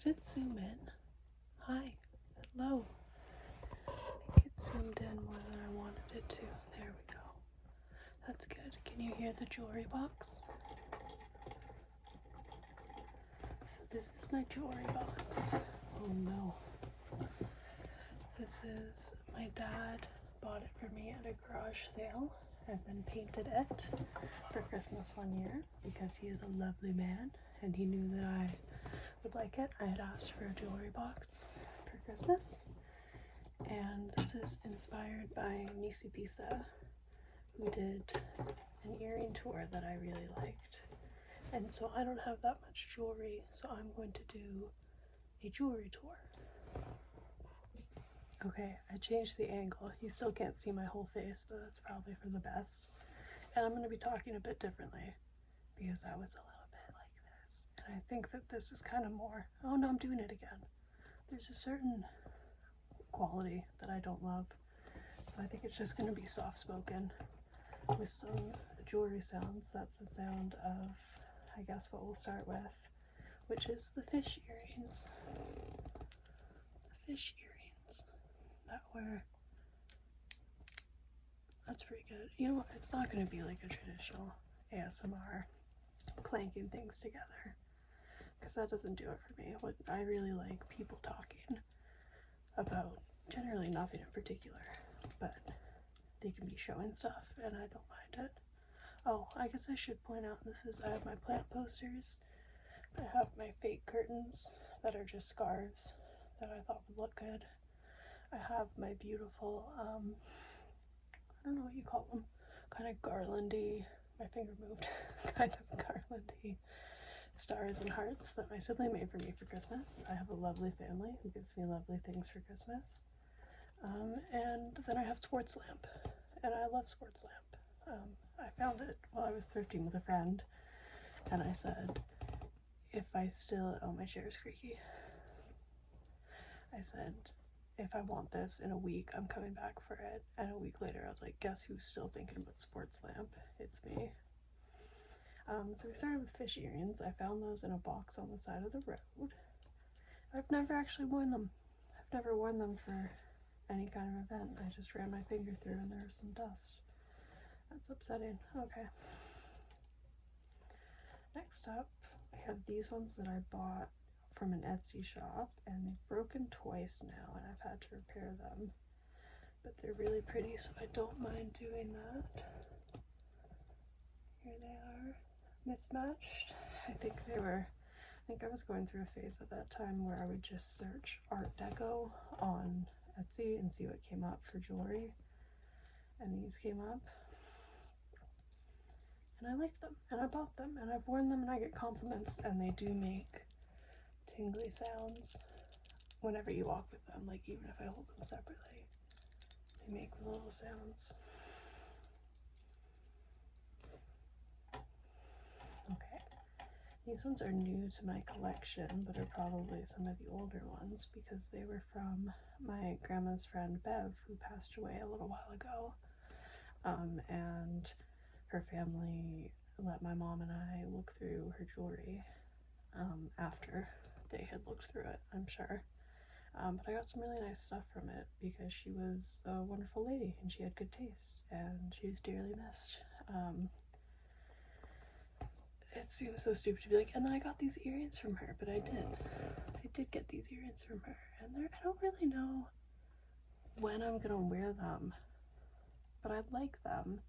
Did it zoom in? Hi. Hello. I think it zoomed in more than I wanted it to. There we go. That's good. Can you hear the jewelry box? So this is my jewelry box. Oh no. This is, my dad bought it for me at a garage sale and then painted it for Christmas one year because he is a lovely man and he knew that I would like it. I had asked for a jewelry box for Christmas, and this is inspired by Nisi Pisa, who did an earring tour that I really liked. And so I don't have that much jewelry, so I'm going to do a jewelry tour. Okay, I changed the angle. You still can't see my whole face, but that's probably for the best. And I'm going to be talking a bit differently because I was a little bit like this. And I think that this is kind of more, oh no, I'm doing it again. There's a certain quality that I don't love. So I think it's just going to be soft-spoken with some jewelry sounds. That's the sound of, I guess, what we'll start with, which is the fish earrings. The fish earrings that were, that's pretty good. You know what, it's not going to be like a traditional ASMR clanking things together, because that doesn't do it for me. What I really like, people talking about generally nothing in particular, but they can be showing stuff and I don't mind it. Oh, I guess I should point out, I have my plant posters, I have my fake curtains that are just scarves that I thought would look good. I have my beautiful, I don't know what you call them, kind of garlandy, my finger moved, kind of garlandy stars and hearts that my sibling made for me for Christmas. I have a lovely family who gives me lovely things for Christmas. And then I have Sports Lamp, and I love Sports Lamp. I found it while I was thrifting with a friend, and I said, oh, my chair is creaky. I said, if I want this in a week, I'm coming back for it. And a week later, I was like, guess who's still thinking about Sports Lamp? It's me. So we started with fish earrings. I found those in a box on the side of the road. I've never actually worn them. I've never worn them for any kind of event. I just ran my finger through and there was some dust. That's upsetting. Okay. Next up, I have these ones that I bought from an Etsy shop, and they've broken twice now, and I've had to repair them. But they're really pretty, so I don't mind doing that. Here they are, mismatched. I think I was going through a phase at that time where I would just search Art Deco on Etsy and see what came up for jewelry, and these came up. And I liked them, and I bought them, and I've worn them, and I get compliments, and they do make tingly sounds whenever you walk with them, like even if I hold them separately, they make little sounds. Okay, these ones are new to my collection, but are probably some of the older ones because they were from my grandma's friend Bev, who passed away a little while ago, and her family let my mom and I look through her jewelry after they had looked through it, I'm sure. But I got some really nice stuff from it because she was a wonderful lady and she had good taste and she was dearly missed. It seems so stupid to be like, and then I got these earrings from her, but I did get these earrings from her, and I don't really know when I'm gonna wear them, but I like them.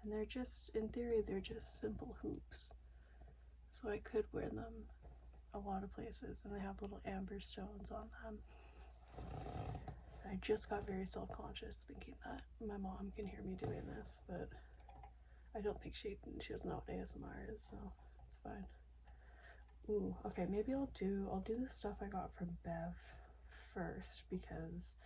And they're just, in theory, they're just simple hoops. So I could wear them a lot of places, and they have little amber stones on them. I just got very self-conscious thinking that my mom can hear me doing this, but I don't think she doesn't know what ASMR is, so it's fine. Ooh, okay, maybe I'll do the stuff I got from Bev first, because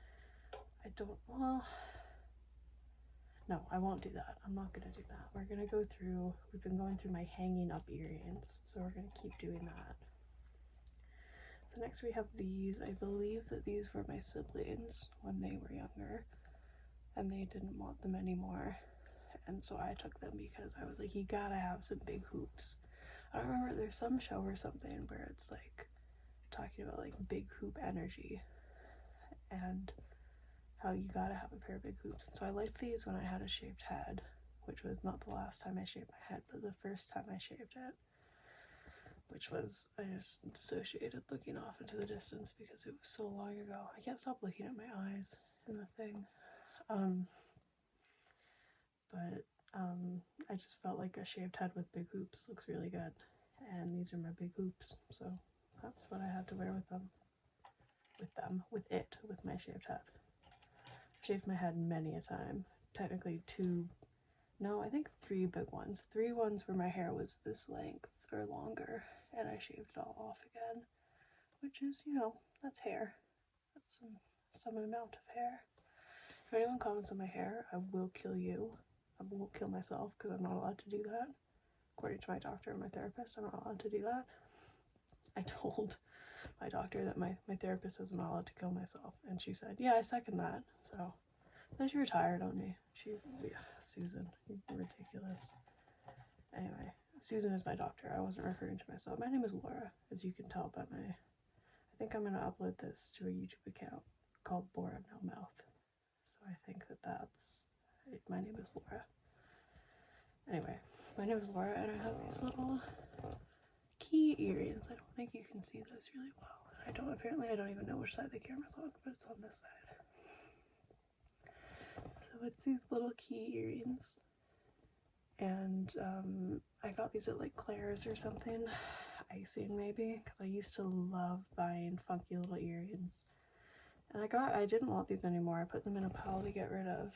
no, I won't do that. I'm not gonna do that. We've been going through my hanging up earrings, so we're gonna keep doing that. So next we have these. I believe that these were my siblings when they were younger, and they didn't want them anymore, and so I took them because I was like, you gotta have some big hoops. I don't remember, there's some show or something where it's like talking about like big hoop energy and how you gotta have a pair of big hoops. So I liked these when I had a shaved head, which was not the last time I shaved my head, but the first time I shaved it, which was, I just dissociated looking off into the distance because it was so long ago. I can't stop looking at my eyes in the thing. I just felt like a shaved head with big hoops looks really good, and these are my big hoops, so that's what I had to wear with my shaved head. I've shaved my head many a time. Technically I think 3 big ones. 3 ones where my hair was this length or longer, and I shaved it all off again, which is, that's hair. That's some amount of hair. If anyone comments on my hair, I will kill you. I won't kill myself because I'm not allowed to do that. According to my doctor and my therapist, I'm not allowed to do that. I told my doctor that my therapist says I'm not allowed to kill myself, and she said, yeah, I second that. So then she retired on me. Susan, you're ridiculous. Anyway, Susan is my doctor. I wasn't referring to myself. My name is Laura, as you can tell by I think I'm going to upload this to a YouTube account called Laura No Mouth. So I think my name is Laura. Anyway, my name is Laura, and I have these little key earrings. I don't think you can see this really well. Apparently I don't even know which side the camera's on, but it's on this side. So it's these little key earrings. And I got these at like Claire's or something. Icing maybe, because I used to love buying funky little earrings. And I didn't want these anymore. I put them in a pile to get rid of.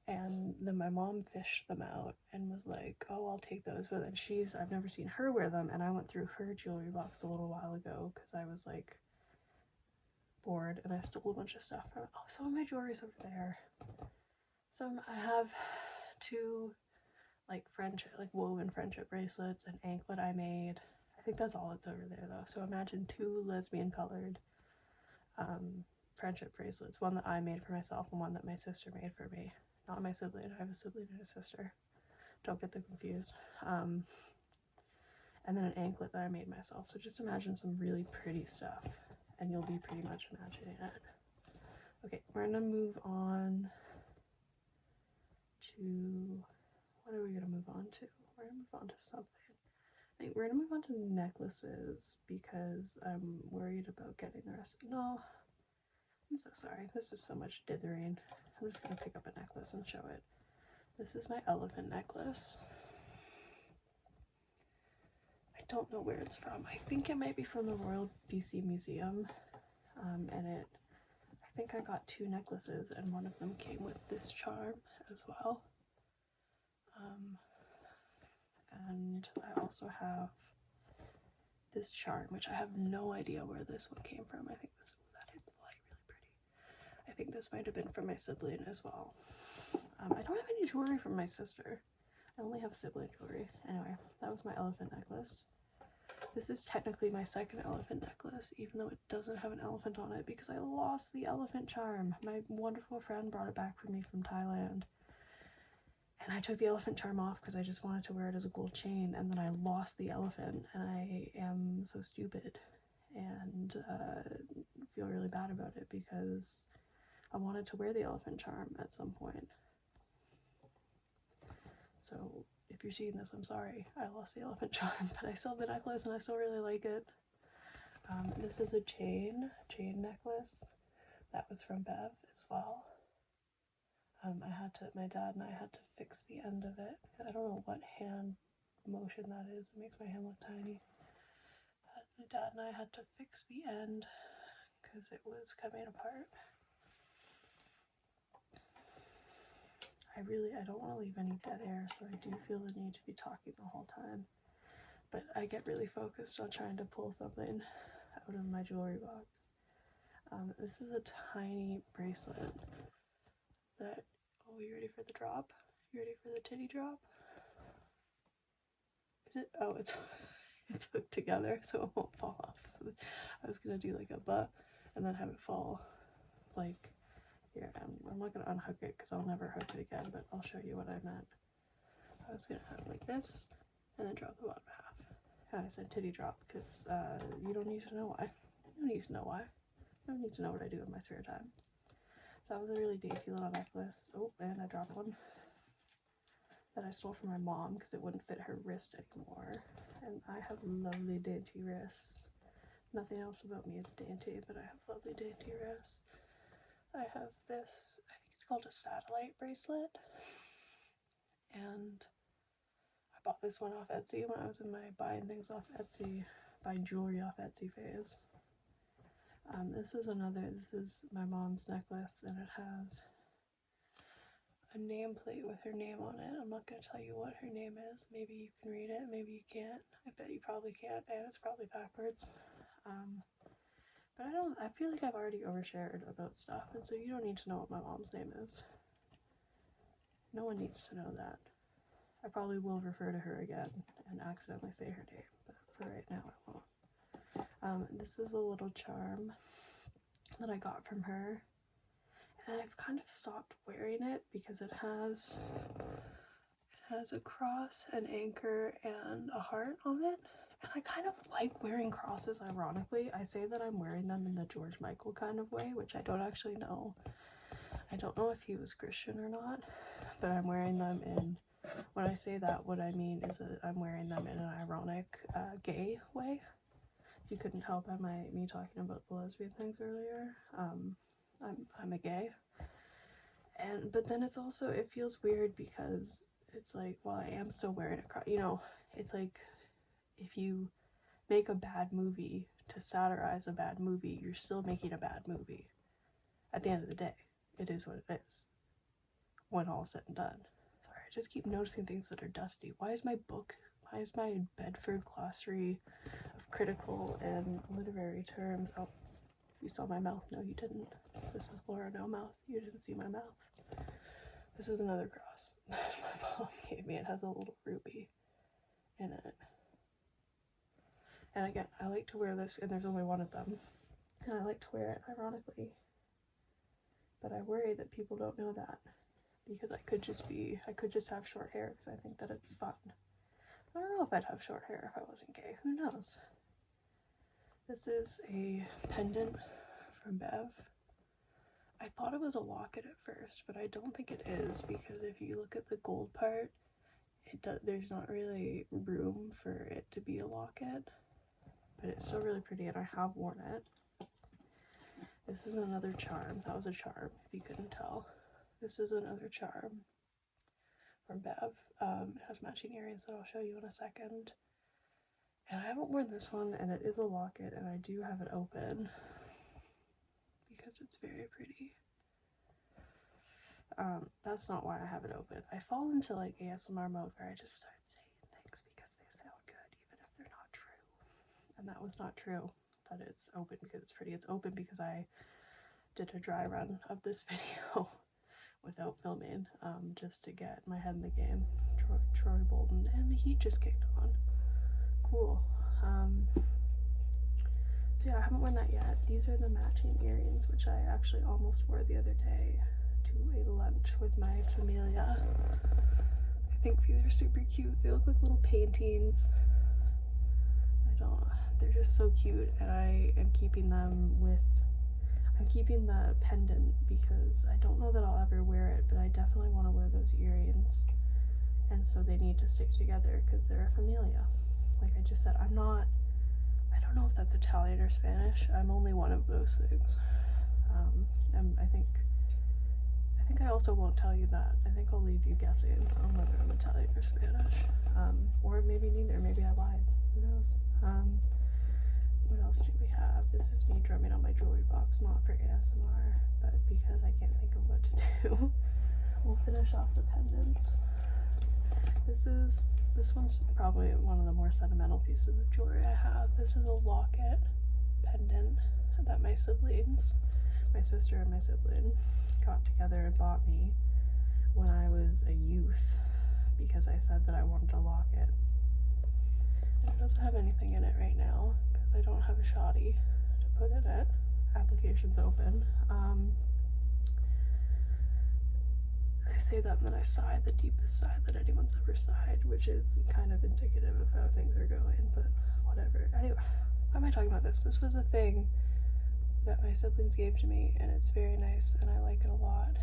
And then my mom fished them out and was like, oh, I'll take those. But then I've never seen her wear them, and I went through her jewelry box a little while ago because I was like bored, and I stole a bunch of stuff from it. Oh, some of my jewelry's over there. I have 2 like woven friendship bracelets, an anklet I made. I think that's all that's over there though. So imagine 2 lesbian colored friendship bracelets, one that I made for myself and one that my sister made for me. Not my sibling. I have a sibling and a sister. Don't get them confused. And then an anklet that I made myself. So just imagine some really pretty stuff, and you'll be pretty much imagining it. Okay, we're gonna move on to, what are we gonna move on to? We're gonna move on to something. I think we're gonna move on to necklaces because I'm worried about getting the rest. No, I'm so sorry. This is so much dithering. I'm just gonna pick up a necklace and show it. This is my elephant necklace. I don't know where it's from. I think it might be from the Royal BC Museum. I think I got 2 necklaces, and one of them came with this charm as well. And I also have this charm, which I have no idea where this one came from. I think this is like really pretty. I think this might have been from my sibling as well. I don't have any jewelry from my sister. I only have sibling jewelry. Anyway, that was my elephant necklace. This is technically my second elephant necklace, even though it doesn't have an elephant on it because I lost the elephant charm. My wonderful friend brought it back for me from Thailand. And I took the elephant charm off because I just wanted to wear it as a gold chain, and then I lost the elephant, and I am so stupid and feel really bad about it because I wanted to wear the elephant charm at some point. So if you're seeing this, I'm sorry. I lost the elephant charm, but I still have the necklace and I still really like it. This is a chain necklace that was from Bev as well. My dad and I had to fix the end of it. I don't know what hand motion that is. It makes my hand look tiny. But my dad and I had to fix the end because it was coming apart. I don't want to leave any dead air, so I do feel the need to be talking the whole time. But I get really focused on trying to pull something out of my jewelry box. This is a tiny bracelet that, oh, you ready for the drop? You ready for the titty drop? Is it? Oh, it's hooked together so it won't fall off. So I was gonna do like a butt and then have it fall like here. I'm not gonna unhook it because I'll never hook it again, but I'll show you what I meant. I was gonna have it like this and then drop the bottom half. And I said titty drop because you don't need to know why. You don't need to know why. You don't need to know what I do in my spare time. That was a really dainty little necklace. Oh, and I dropped one that I stole from my mom because it wouldn't fit her wrist anymore. And I have lovely dainty wrists. Nothing else about me is dainty, but I have lovely dainty wrists. I have this, I think it's called a satellite bracelet. And I bought this one off Etsy when I was in my buying things off Etsy, buying jewelry off Etsy phase. This is my mom's necklace, and it has a nameplate with her name on it. I'm not going to tell you what her name is. Maybe you can read it, maybe you can't. I bet you probably can't, and it's probably backwards. But I feel like I've already overshared about stuff, and so you don't need to know what my mom's name is. No one needs to know that. I probably will refer to her again and accidentally say her name, but for right now I won't. This is a little charm that I got from her, and I've kind of stopped wearing it because it has a cross, an anchor, and a heart on it. And I kind of like wearing crosses, ironically. I say that I'm wearing them in the George Michael kind of way, which I don't actually know. I don't know if he was Christian or not, but I'm wearing them in, when I say that, what I mean is that I'm wearing them in an ironic, gay way. If you couldn't tell by me talking about the lesbian things earlier, I'm a gay. But then it's also, it feels weird because it's like, well, I am still wearing a cross, you know, it's like, if you make a bad movie to satirize a bad movie, you're still making a bad movie. At the end of the day, it is what it is, when all is said and done. Sorry, I just keep noticing things that are dusty. Why is my Bedford glossary of critical and literary terms? Oh, you saw my mouth. No, you didn't. This is Laura No Mouth. You didn't see my mouth. This is another cross my mom gave me. It has a little ruby in it. And again, I like to wear this, and there's only one of them, and I like to wear it ironically, but I worry that people don't know that, because I could just have short hair, because I think that it's fun. I don't know if I'd have short hair if I wasn't gay, who knows. This is a pendant from Bev. I thought it was a locket at first, but I don't think it is, because if you look at the gold part, there's not really room for it to be a locket. But it's still really pretty, and I have worn it. This is another charm. That was a charm, if you couldn't tell. This is another charm from Bev. It has matching earrings that I'll show you in a second. And I haven't worn this one, and it is a locket, and I do have it open because it's very pretty. That's not why I have it open. I fall into like ASMR mode where I just start saying things because they sound good, even if they're not true. And that was not true, that it's open because it's pretty. It's open because I did a dry run of this video without filming, just to get my head in the game. Troy Bolton, and the heat just kicked on. Cool. So yeah, I haven't worn that yet. These are the matching earrings, which I actually almost wore the other day to a lunch with my familia. I think these are super cute. They look like little paintings. They're just so cute, and I am keeping them I'm keeping the pendant because I don't know that I'll ever wear it, but I definitely want to wear those earrings, and so they need to stick together because they're a familia. Like I just said, I don't know if that's Italian or Spanish. I'm only one of those things. I think I also won't tell you that. I think I'll leave you guessing on whether I'm Italian or Spanish, or maybe neither. Maybe I lied. Who knows? What else do we have? This is me drumming on my jewelry box, not for ASMR, but because I can't think of what to do. We'll finish off the pendants. This one's probably one of the more sentimental pieces of jewelry I have. This is a locket pendant that my sister and my sibling, got together and bought me when I was a youth because I said that I wanted a locket. And it doesn't have anything in it right now because I don't have a shoddy to put in it. Application's open. I say that and then I sigh the deepest sigh that anyone's ever sighed, which is kind of indicative of how things are going, but whatever. Anyway, why am I talking about this? This was a thing that my siblings gave to me, and it's very nice, and I like it a lot.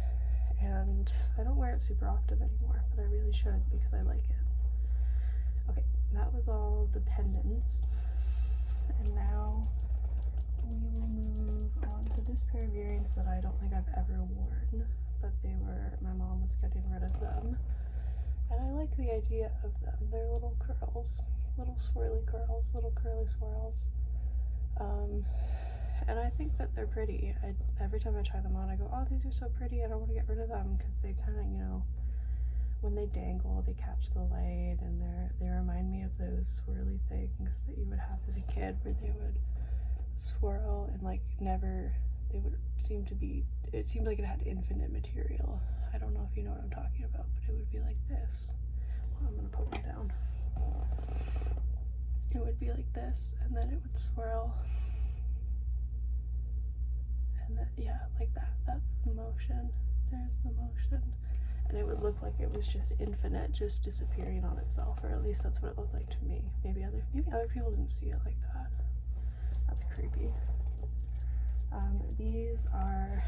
And I don't wear it super often anymore, but I really should because I like it. Okay, that was all the pendants. And now we will move on to this pair of earrings that I don't think I've ever worn, but my mom was getting rid of them. And I like the idea of them. They're little curls, little swirly curls, little curly swirls. And I think that they're pretty. Every time I try them on, I go, oh, these are so pretty, I don't want to get rid of them, because they kind of, when they dangle, they catch the light, and they remind me of those swirly things that you would have as a kid, where they would swirl and they would seem to be, it seemed like it had infinite material. I don't know if you know what I'm talking about, but it would be like this. Well, I'm gonna put one down. It would be like this, and then it would swirl. And then, yeah, like that. That's the motion. There's the motion. And it would look like it was just infinite, just disappearing on itself, or at least that's what it looked like to me. Maybe other people didn't see it like that. That's creepy. These are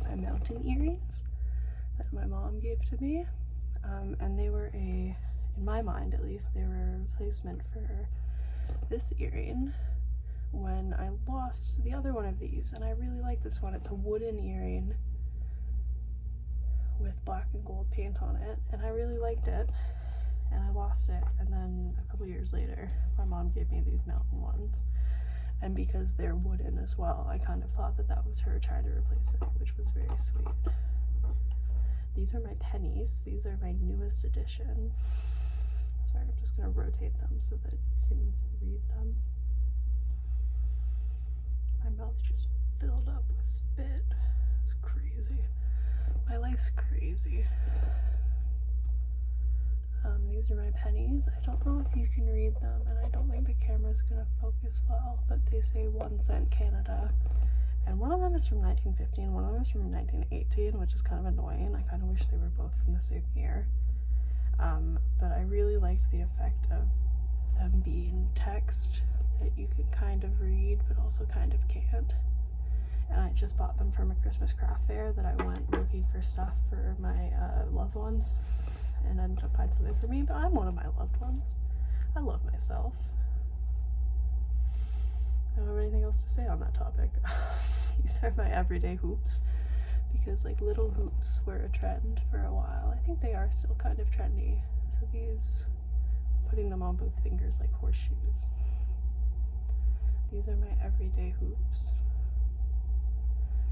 my mountain earrings that my mom gave to me, and they were in my mind at least, they were a replacement for this earring when I lost the other one of these, and I really like this one. It's a wooden earring with black and gold paint on it, and I really liked it, and I lost it, and then a couple years later my mom gave me these mountain ones, and because they're wooden as well, I kind of thought that was her trying to replace it, which was very sweet. These are my pennies. These are my newest addition. Sorry, I'm just going to rotate them so that you can read them. My mouth just filled up with spit. It's crazy. My life's crazy. These are my pennies. I don't know if you can read them, and I don't think the camera's gonna focus well, but they say 1 cent Canada. And one of them is from 1915, one of them is from 1918, which is kind of annoying. I kind of wish they were both from the same year. But I really liked the effect of them being text that you can kind of read, but also kind of can't. And I just bought them from a Christmas craft fair that I went looking for stuff for my loved ones, and ended up finding something for me, but I'm one of my loved ones. I love myself. I don't have anything else to say on that topic. These are my everyday hoops, because like little hoops were a trend for a while. I think they are still kind of trendy. So these, putting them on both fingers like horseshoes. These are my everyday hoops.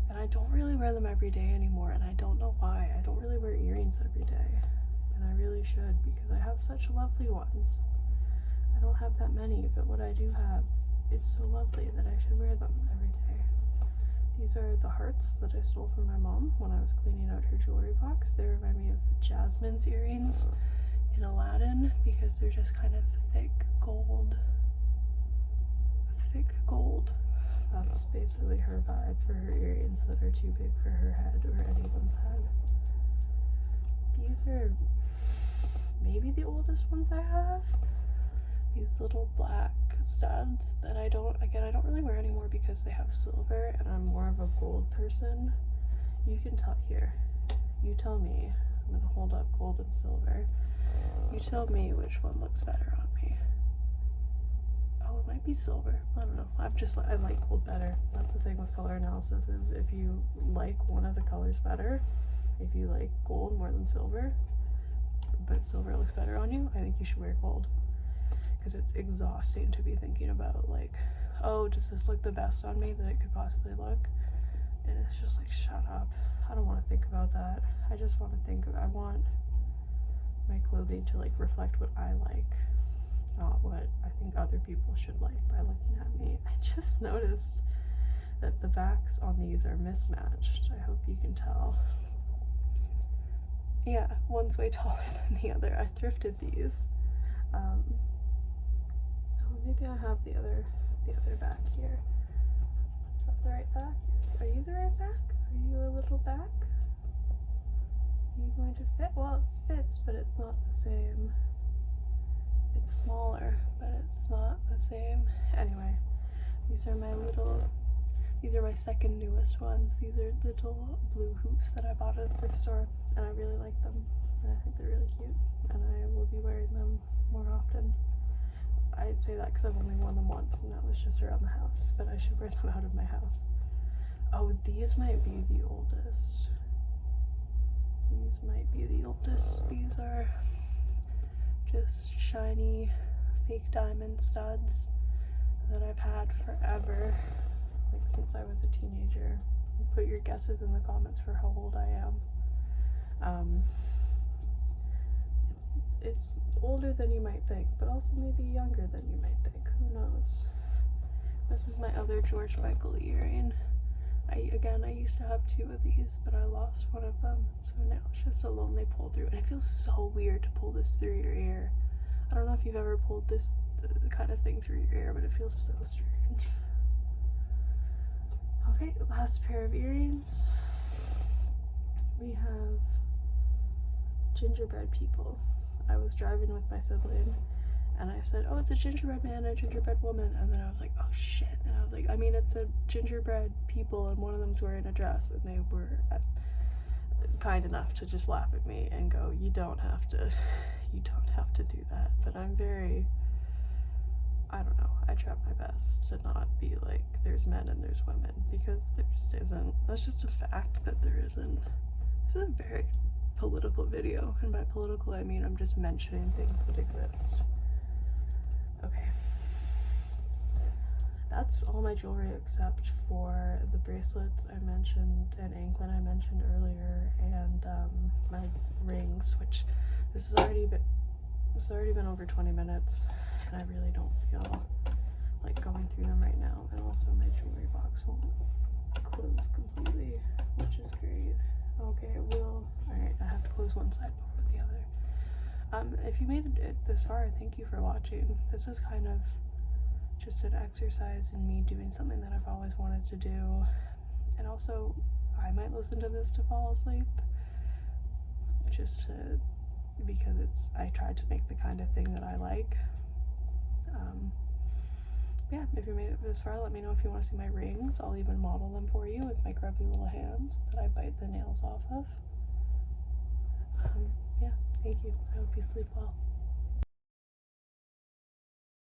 And I don't really wear them every day anymore, and I don't know why. I don't really wear earrings every day, and I really should, because I have such lovely ones. I don't have that many, but what I do have is so lovely that I should wear them every day. These are the hearts that I stole from my mom when I was cleaning out her jewelry box. They remind me of Jasmine's earrings in Aladdin, because they're just kind of thick gold. That's basically her vibe for her earrings that are too big for her head or anyone's head. These are maybe the oldest ones I have. These little black studs that I don't really wear anymore because they have silver, and I'm more of a gold person. You can tell here. You tell me. I'm gonna hold up gold and silver. You tell me which one looks better on me. Oh, it might be silver. I don't know. I like gold better. That's the thing with color analysis, is if you like one of the colors better, if you like gold more than silver, but silver looks better on you, I think you should wear gold. Because it's exhausting to be thinking about, like, oh, does this look the best on me that it could possibly look? And it's just like, shut up. I don't want to think about that. I just want to I want my clothing to like reflect what I like, not what I think other people should like by looking at me. I just noticed that the backs on these are mismatched. I hope you can tell. Yeah, one's way taller than the other. I thrifted these. Oh, maybe I have the other back here. Is that the right back? Yes. Are you the right back? Are you a little back? you going to fit? Well, it fits, but it's not the same. It's smaller, but it's not the same. Anyway, these are my second newest ones. These are little blue hoops that I bought at the thrift store, and I really like them, and I think they're really cute, and I will be wearing them more often. I'd say that because I've only worn them once, and that was just around the house, but I should wear them out of my house. Oh, these might be the oldest. These might be the oldest. These are just shiny fake diamond studs that I've had forever, like since I was a teenager. Put your guesses in the comments for how old I am. It's older than you might think, but also maybe younger than you might think. Who knows? This is my other George Michael earring. I used to have two of these, but I lost one of them, so now it's just a lonely pull through, and it feels so weird to pull this through your ear. I don't know if you've ever pulled this kind of thing through your ear, but it feels so strange. Okay, last pair of earrings. We have gingerbread people. I was driving with my sibling, and I said, oh, it's a gingerbread man and a gingerbread woman, and then I was like, oh shit, and I was like, I mean, it's a gingerbread people, and one of them's wearing a dress, and they were kind enough to just laugh at me and go, you don't have to do that. But I'm very, I don't know, I try my best to not be like, there's men and there's women, because there just isn't. That's just a fact that there isn't. This is a very political video, and by political I mean I'm just mentioning things that exist. Okay, that's all my jewelry except for the bracelets I mentioned and anklet I mentioned earlier, and my rings, which this has already been over 20 minutes, and I really don't feel like going through them right now. And also my jewelry box won't close completely, which is great. Okay, it will. Alright, I have to close one side before the other. If you made it this far, thank you for watching. This is kind of just an exercise in me doing something that I've always wanted to do. And also, I might listen to this to fall asleep. Because I tried to make the kind of thing that I like. Yeah, if you made it this far, let me know if you want to see my rings. I'll even model them for you with my grubby little hands that I bite the nails off of. Yeah, thank you. I hope you sleep well.